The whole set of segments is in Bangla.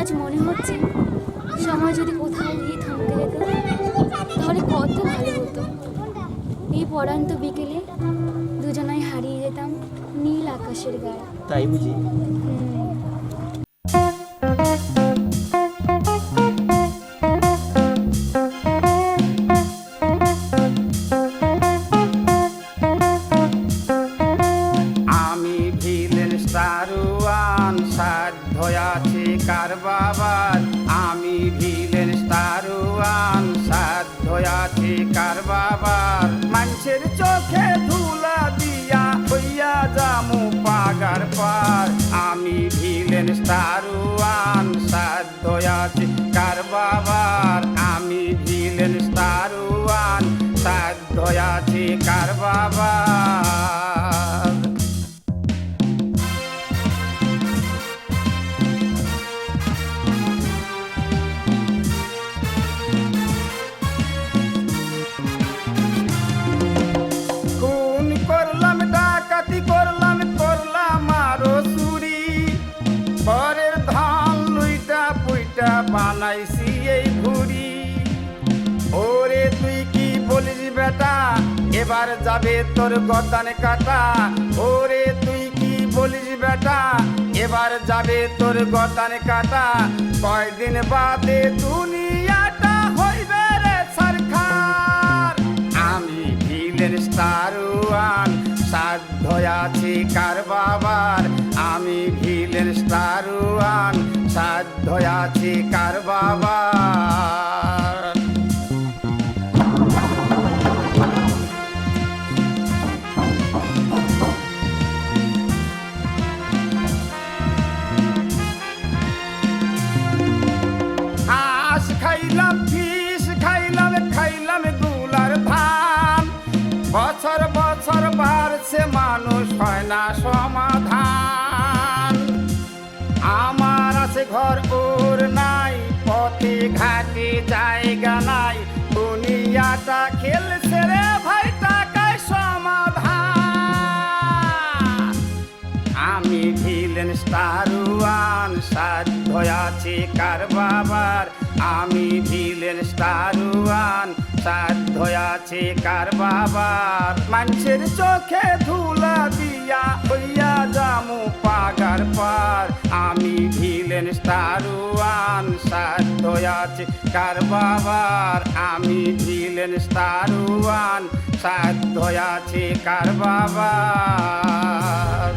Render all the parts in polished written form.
আজ মনে হচ্ছে সময় যদি কোথাও গিয়ে থামতে যেত তাহলে কত ভালো হতো। এই পড়ান্ত বিকেলে দুজনাই হারিয়ে যেতাম নীল আকাশের গায়ে। তাই বুঝি? আমি ভিলেন স্টারওয়ান, সাধ্য আছে কার বাবার। আমি ভিলেন স্টারওয়ান, সাধ্য আছে কার বাবার। মানুষের চোখে ধুলা দিয়া হইয়া যামু পাগার পার। আমি ভিলেন স্টারওয়ান, সাধ্য আছে কার বাবার। আমি ভিলেন স্টারওয়ান, সাধ্য আছে কার বাবার। খুন করলাম, ডাকাতি করলাম, করলাম আরো চুরি। পরের ধান লুইটা পুইটা বানাইছি এই ঘুরি। ওরে তুই কি বলিস বেটা, এবার যাবে তোর গর্দান কাটা। ওরে তুই কি বলিস বেটা, এবার যাবে তোর গর্দান কাটা। কয়দিন বাদে দুনিয়াটা হইবে রে সরকার। আমি ভিলেন স্টারওয়ান, সাধ্য আছে কার বাবার। আমি ভিলেন স্টারওয়ান, সাধ্য আছে কার বাবার। হাঁস খাইলাম, ফিস খাইলাম, খাইলাম গুলার ধান। বছর বছর বাড়ছে মানুষ হয় না সমাধান। আমার আছে ঘর ওর নাই, পথে ঘাটে জায়গা নাই। দুনিয়াটা খেলছে রে ভাই টাকায় সমাধান। আমি ভিলেন স্টারওয়ান, সাধ্য আছে কার বাবার। আমি ভিলেন স্টারওয়ান, সাধ্য আছে কার বাবার। মানুষের চোখে ধুলা দিয়া হইয়া যামু পাগার পার। আমি ভিলেন স্টারওয়ান, সাধ্য আছে কার বাবার। আমি ভিলেন স্টারওয়ান, সাধ্য আছে কার বাবার।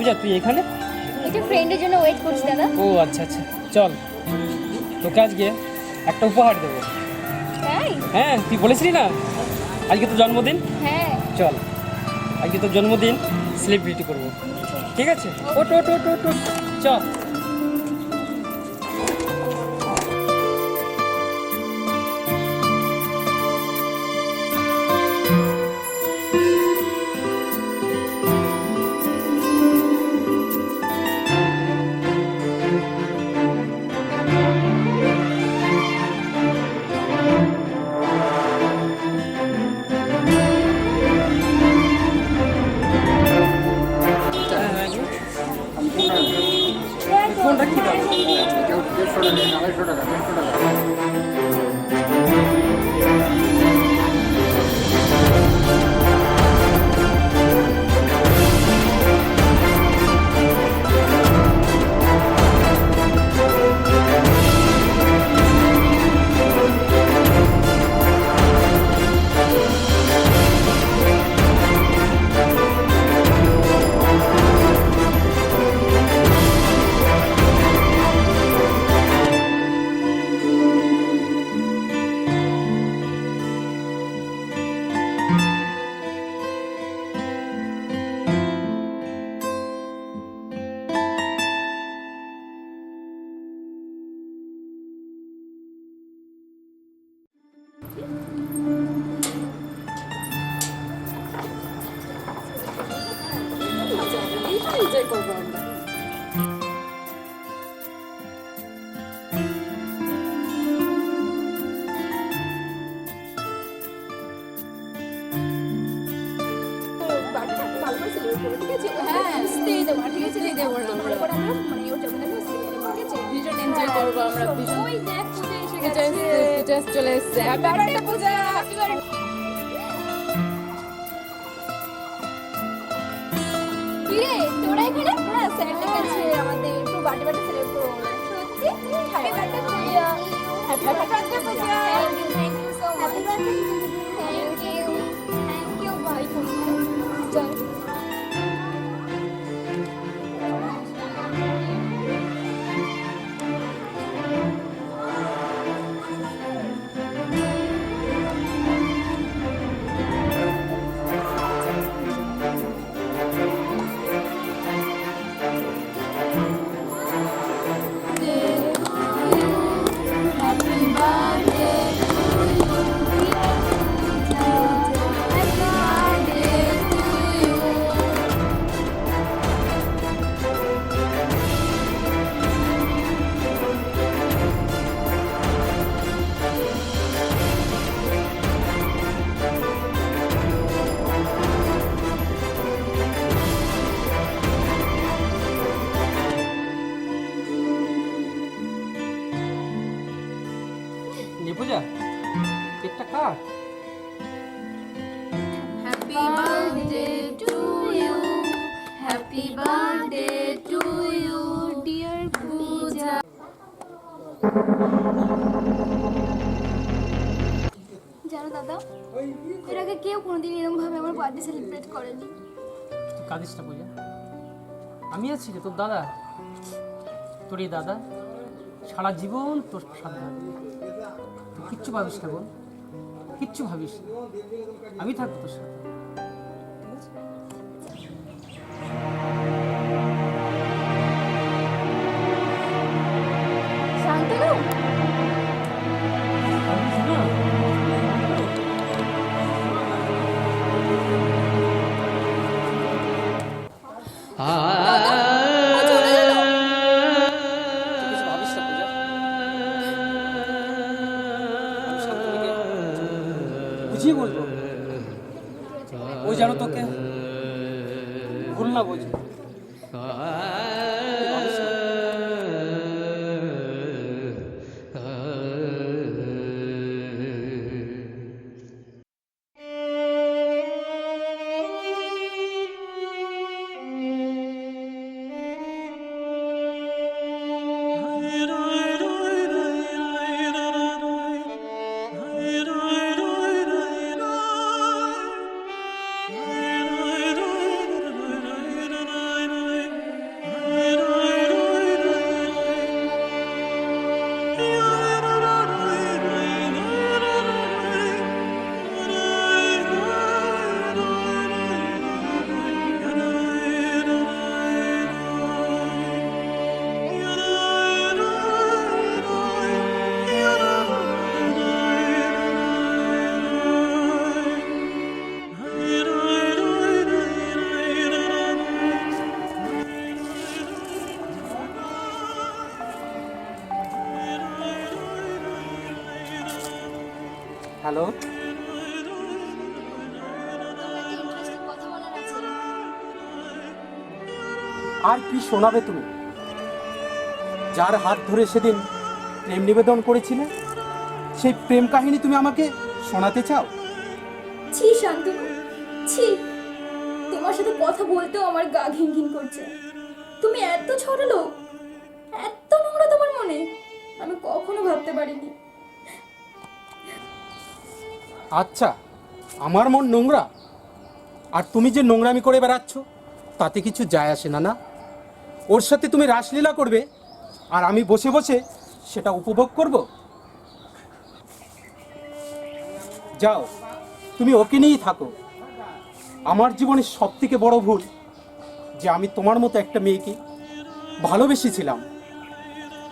পূজা তুই এখানে? এটা ফ্রেন্ডের জন্য ওয়েট করছি দাদা। ও আচ্ছা আচ্ছা, চল তোকে আজকে একটা উপহার দেবো। তাই? হ্যাঁ, তুই বলেছিলি না আজকে তোর জন্মদিন? হ্যাঁ। চল আজকে তোর জন্মদিন সেলিব্রিটি করবো, ঠিক আছে? ওট ওট ওট ওট ওট, চল। ফোনটা কি দাও? চলে এসছে তোরা এখানে? হ্যাঁ, স্যারটা কাছে আমাদের একটু বার্থডে বার্থডে সেলিব্রেট করবো বলে। সত্যি? Happy birthday Puja. Happy birthday Puja. Thank you so much. Happy birthday. Thank you ভাই। চল। নে পূজা, কেকটা কাট। Happy birthday to you, happy birthday to you dear Puja. জানো দাদা, এর আগে কেউ কোনোদিন এরকম ভাবে আমার বার্থডে সেলিব্রেট করেনি। তুই কাঁদিস না পূজা, আমি আছি যে তোর দাদা। তোর এই দাদা সারা জীবন তোর সাথে থাকবে। তুই কিচ্ছু ভাবিস না বোন, কিচ্ছু ভাবিস না, আমি থাকবো তোর সাথে। শান্তনু, বুঝিয়ে বলবো, ও যেন তোকে ভুল না বোঝে। হ্যালো, কথা বলার আছে। আর কি শোনাবে তুমি? যার হাত ধরে সেদিন প্রেম নিবেদন করেছিলে, সেই প্রেম কাহিনী তুমি আমাকে শোনাতে চাও? ছি শান্তনু, ছি, তোমার সাথে কথা বলতেও আমার গা ঘিন ঘিন করছে। তুমি এত ছোট লোক, এত নোংরা তোমার মনে, আমি কখনো ভাবতে পারিনি। আচ্ছা, আমার মন নোংরা, আর তুমি যে নোংরামি করে বেড়াচ্ছ তাতে কিছু যায় আসে না। না, ওর সাথে তুমি রাসলীলা করবে আর আমি বসে বসে সেটা উপভোগ করব? যাও, তুমি ওকে নিয়েই থাকো। আমার জীবনের সবথেকে বড় ভুল যে আমি তোমার মতো একটা মেয়েকে ভালোবেসেছিলাম।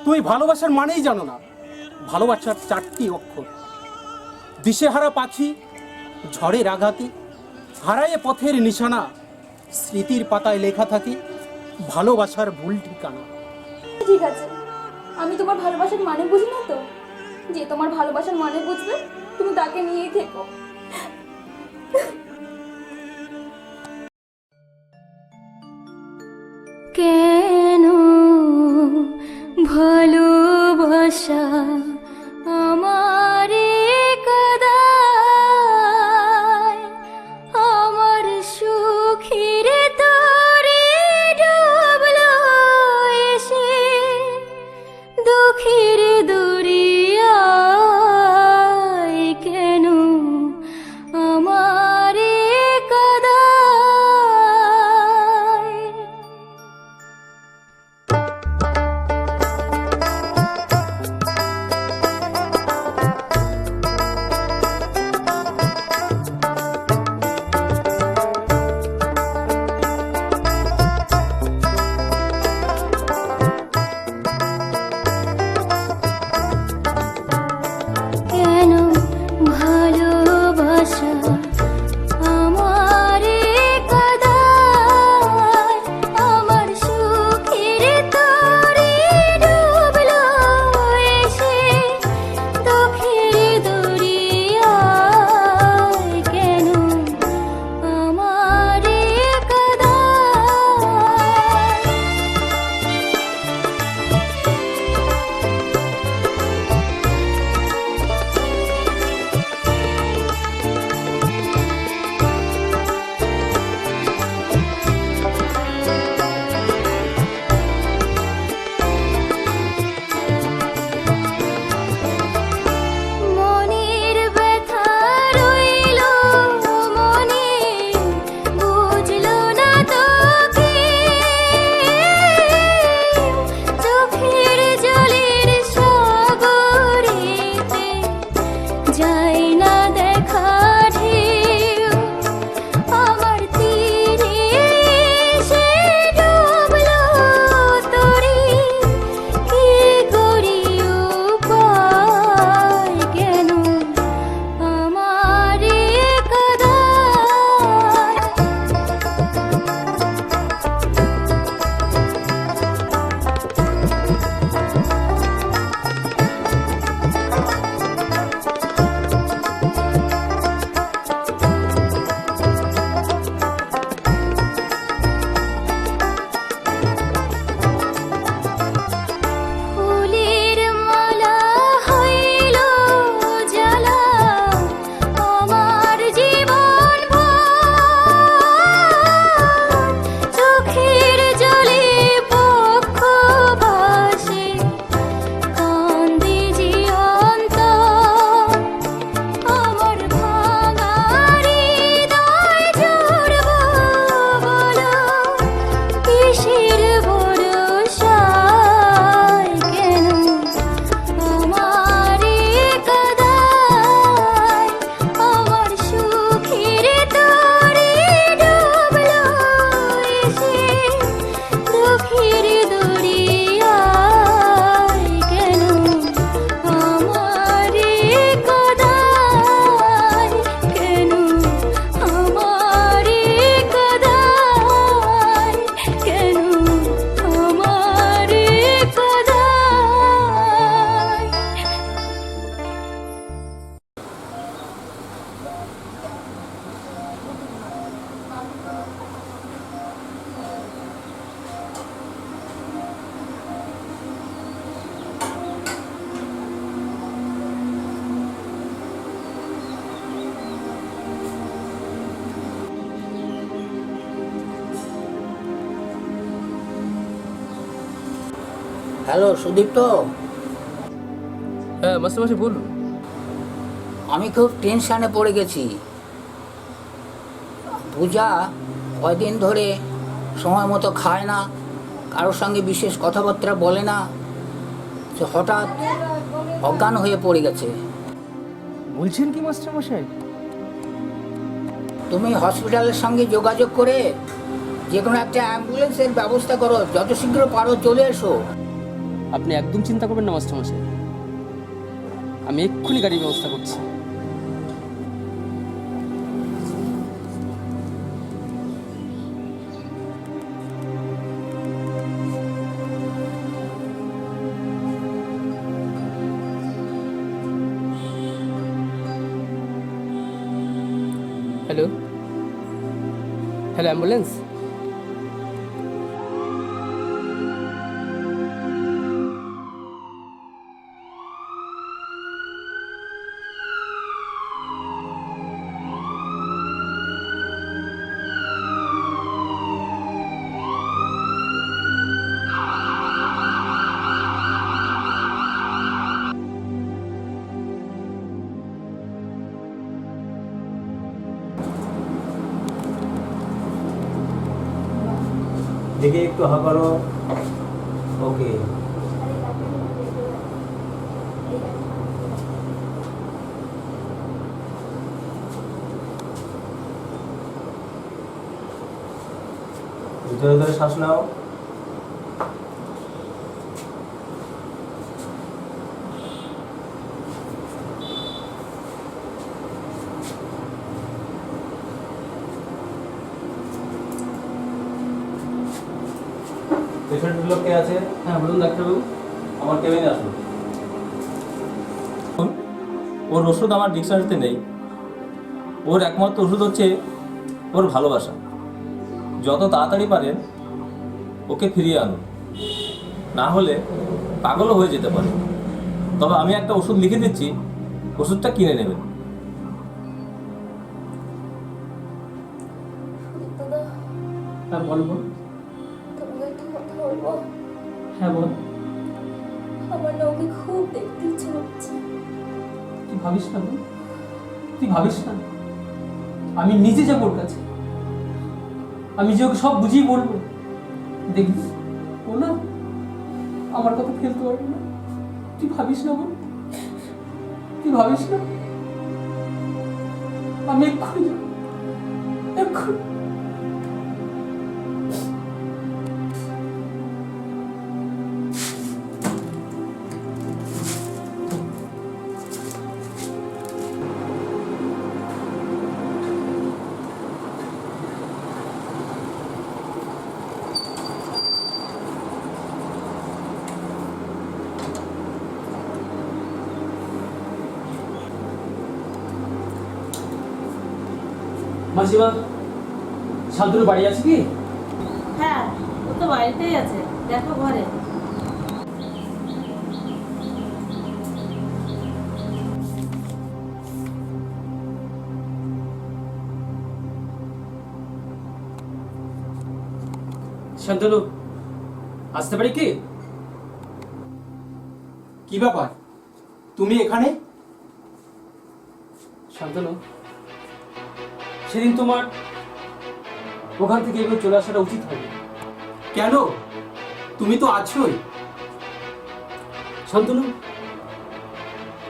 তুমি ভালোবাসার মানেই জানো না। ভালোবাসার 4টি অক্ষর: দিশেহারা পাখি, ঝড়ের আঘাতে, হারায়ে পথের নিশানা, স্মৃতির পাতায় লেখা থাকে ভালোবাসার ভুল ঠিকানা। ঠিক আছে, আমি তোমার ভালোবাসার মানে বুঝি না তো। যে তোমার ভালোবাসার মানে বুঝবে, তুমি তাকে নিয়েই থেকো। কেন ভালোবাসা আমারে কাদায়, আমার সুখের তরে ডুবলো এসে, দুঃখের দরিয়ায় কেন আমারে কাদায়। হ্যালো সুদীপ্ত, হ্যাঁ মাস্টারমশাই বলুন। আমি খুব টেনশানে পড়ে গেছি। পূজা কয়দিন ধরে সময় মতো খায় না, কারোর সঙ্গে বিশেষ কথাবার্তা বলে না, সে হঠাৎ অজ্ঞান হয়ে পড়ে গেছে। বলছেন কি মাস্টারমশাই? তুমি হসপিটালের সঙ্গে যোগাযোগ করে যে কোনো একটা অ্যাম্বুলেন্সের ব্যবস্থা করো, যত শীঘ্র পারো চলে এসো। আপনি একদম চিন্তা করবেন না মাস্টারমশাই, আমি এক্ষুনি গাড়ির ব্যবস্থা করছি। Hello hello ambulance. দেখে একটু হা করো। ওকে, ভিতরে ধরে শ্বাস নাও। পেশেন্টের লোক কে আছে? হ্যাঁ বলুন ডাক্তারবাবু। আমার কেবিনে আসুন। ওর ওষুধ আমার ডিকশনারিতে নেই। ওর একমাত্র ওষুধ হচ্ছে ওর ভালোবাসা। যত তাড়াতাড়ি পারেন ওকে ফিরিয়ে আনুন, না হলে পাগলও হয়ে যেতে পারে। তবে আমি একটা ওষুধ লিখে দিচ্ছি, ওষুধটা কিনে নেবেন। দাদা, হ্যাঁ বল বল। তোমাকে একটা কথা বলবো। হ্যাঁ বল। আমার না ওকে খুব দেখতে ইচ্ছে হচ্ছে। তুই ভাবিস না বল, তুই ভাবিস না, আমি নিজে যাবো ওর কাছে, আমি যে ওকে সব বুঝিয়ে বলবো। দেখবি ও না আমার কথা ফেলতে পারবে না। তুই ভাবিস না বল, তুই ভাবিস না। আমি এক্ষুনি যাবো, এক্ষুনি। মাসিমা, শান্তনু বাড়ি আছে কি? হ্যাঁ, ও তো বাড়িতেই আছে, দেখো ঘরে। শান্তনু, আসতে পারি কি? কি ব্যাপার, তুমি এখানে? শান্তনু, সেদিন তোমার ওখান থেকে এভাবে চলে আসাটা উচিত হবে। কেন? তুমি তো আছোই। শান্তনু,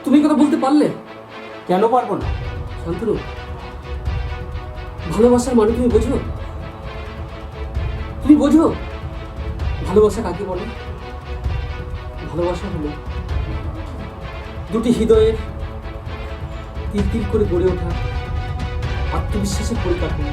তুমি কথা বলতে পারলে? কেন পারবো না? শান্তনু, ভালোবাসার মানে তুমি বোঝো? তুমি বোঝো ভালোবাসা কাকে বলে? ভালোবাসা হলো দুটি হৃদয়ের তীর তীর করে গড়ে ওঠা আত্মবিশ্বাসের পরিকাঠামো।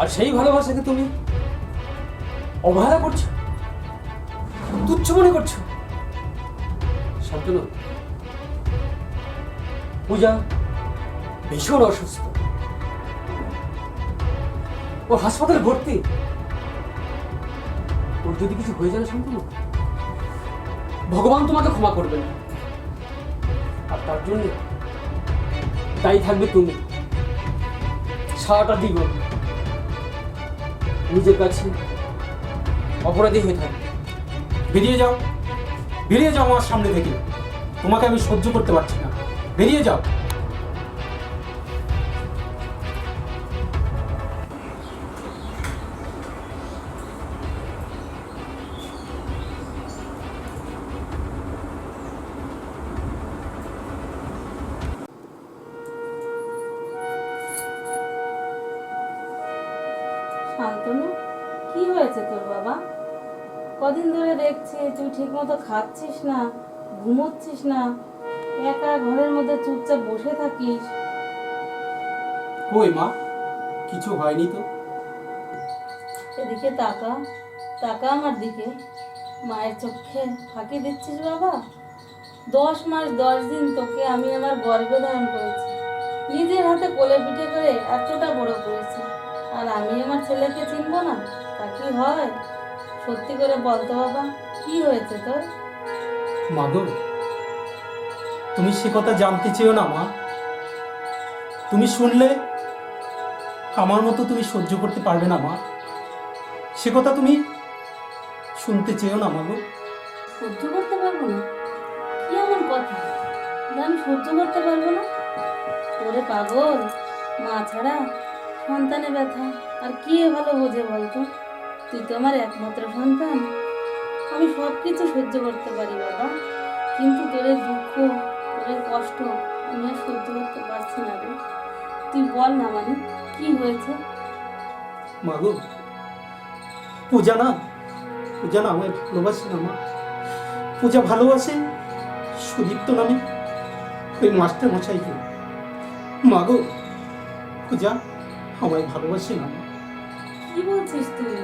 আর সেই ভালোবাসাকে তুমি অবহেলা করছো, তুচ্ছ মনে করছো। শান্তনু, পূজা ভীষণ অসুস্থ, ও হাসপাতালে ভর্তি। ওর যদি কিছু হয়ে যায় শান্তনু, ভগবান তোমাকে ক্ষমা করবে না, আর তার জন্য দায়ী থাকবে তুমি। সারাটা জীবন নিজের কাছে অপরাধী হয়ে থাকবে। বেরিয়ে যাও, বেরিয়ে যাও আমার সামনে থেকে। তোমাকে আমি সহ্য করতে পারছি না, বেরিয়ে যাও। শান্তনু, কি হয়েছে তোর বাবা? কদিন ধরে দেখছি তুই ঠিক মতো খাচ্ছিস না, ঘুমোচ্ছিস না, একা ঘরের মধ্যে চুপচাপ বসে থাকিস। কই মা, কিছু হয়নি তো? এদিকে তাকা, তাকা আমার দিকে। মায়ের চোখে ফাঁকি দিচ্ছিস বাবা? 10 মাস 10 দিন তোকে আমি আমার গর্ভে ধারণ করেছি, নিজের হাতে কোলে পিঠে করে এতটা বড় করেছি, আর আমি আমার ছেলেকে চিনবো না? তা কি হয়? সত্যি করে বলতো বাবা, কি হয়েছে তোর? মা গো, তুমি সে কথা জানতে চেও না মা। তুমি শুনলে আমার মতো তুমি সহ্য করতে পারবে না মা। সে কথা তুমি শুনতে চেও না মা গো। সহ্য করতে পারবো না? কি এমন কথা যে আমি সহ্য করতে পারবো না? ওরে পাগল, মা ছাড়া সন্তানে ব্যথা আর কি ভালো বোঝে বলতো? তুই তো আমার একমাত্র সন্তান। আমি সব কিছু সহ্য করতে পারি বাবা, কিন্তু তোর এই দুঃখ, তোর এই কষ্ট আমি আর সহ্য করতে পারছি না রে। তুই বল না, মানে কি হয়েছে? মা গো, পূজা না, পূজা না আমায় ভালোবাসে না মা। পূজা ভালোবাসে সুদীপ্ত নামে ওই মাস্টার মশাইকে। মা গো, পূজা আমায় ভালোবাসে না মা। কি বলছিস তুই?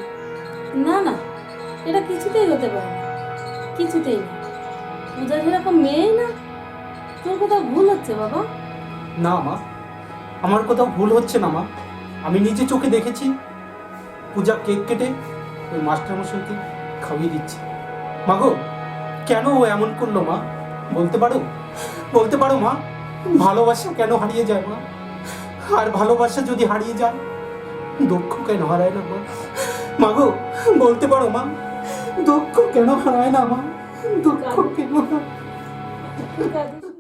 না না, এটা কিছুতেই হতে পারে না, কিছুতেই না। পূজা সেরকম মেয়েই না, তোর কোথাও ভুল হচ্ছে বাবা। না মা, আমার কোথাও ভুল হচ্ছে না মা। আমি নিজে চোখে দেখেছি পূজা কেক কেটে ওই মাস্টারমশাইকে খাইয়ে দিচ্ছে। মা গো, কেন ও এমন করলো মা? বলতে পারো? বলতে পারো মা, ভালোবাসা কেন হারিয়ে যায় মা? আর ভালোবাসা যদি হারিয়ে যায়, দুঃখ কেন হারায় না মা? মা গো, বলতে পারো মা, দুঃখ কেন হারায় না মা? দুঃখ কেন হারায়? ঠিক আছে,